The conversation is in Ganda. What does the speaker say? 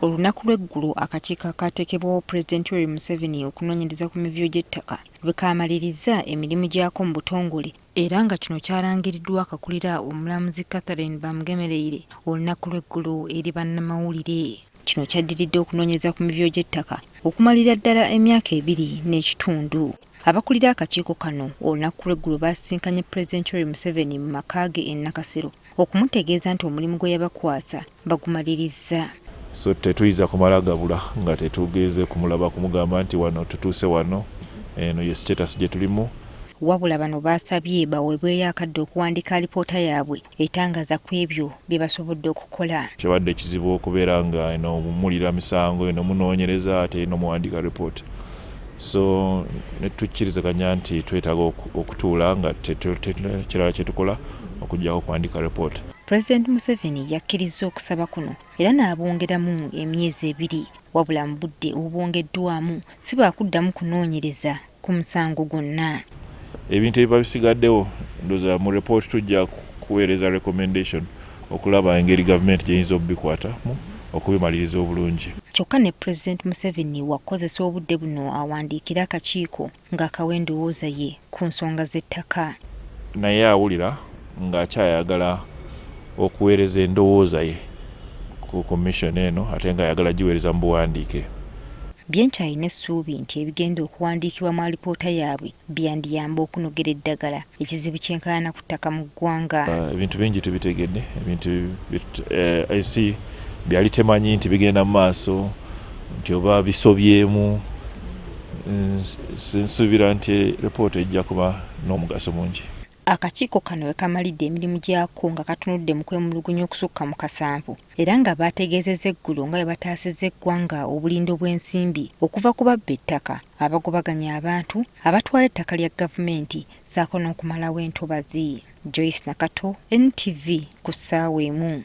Olunaku lw'eggulu akakiiko akateekebwawo Pulezidenti Yoweri Museveni okunoonyereza ku mivuyo gy'ettaka lwe kamaliriza emirimu gyako mu butongole era nga kino kyalangiriddwa akulira omulamuzi Catherine Bamugemereirwe olunaku lw'eggulu eri bannamawulire. Kino kyaddiridde okunoonyereza ku mivuyo gy'ettaka okumalira ddala emyaka 2.5. Abakulira akakiiko kano olunaku lw'eggulu baasisinkanye Pulezidenti Yoweri Museveni mu maka ge e Nakasero okumutegeeza nti omulimu gwe yabakwasa bagumaliriza. So tetuyinza kumala gabula nga tetugeze kumulaba kumugamba nti wano tutuuse wano eno ye status gye tulimu. Wabula bano baasabye baweebweyo akadde okuwandiika alipoota yaabwe etangaza ku ebyo bye basobodde okukola. Kyabadde kizibu okubeera nga eno mumulira misango eno munoonyereza ate eno muwandiika alipoota. So netukkirizaganya nti twetaaga okutuula nga kirala kye tukola okujjako okuwandiika alipoota. Pulezidenti Museveni yakkiriza okusaba kuno era n'abongeramu emyezi 2 wabula mu budde obwongeddwamu si baakuddamu kunoonyereza ku musango gwonna. Ebintu ebiba bisigaddewo ndowooza mu report tujja kuweereza recommendation okulaba engeri gavumenti gy'eyinza okubikwatamu okubimaliriza obulungi. Kyokka ne Pulezidenti Museveni wakozesa obudde buno awandiikira akakiiko ng'akawa endowooza ye ku nsonga z'ettaka. Naye awulira ng'akyayagala okuweereza endowooza ye ku commission eno ate nga ayagala giweereza mu buwandiike. Byenkyalina essuubi nti ebigenda okuwandiikibwa mu alipoota yaabwe byandiyamba okunogera eddagala ekizibu kyenkaayana ku ttaka mu ggwanga. Ebintu bingi tubitegedde, ebintu IC byali temanyi nti bigenda mu maaso nti oba bisobyemu. Nsuubira nti alipoota ejja kuba n'omugaso mungi. Akakiiko kano we kamalidde emirimu gyako nga katunudde mu kwemulugunya okusukka mu 7 era nga bategeezezza eggulu nga bwe bataasizza eggwanga obulindo bw'ensimbi okuva ku babba ettaka abagobaganya abantu abatwala ettaka lya gavumenti saako n'okumalawo entobazi. Joyce Nakato, NTV ku ssaawa emu.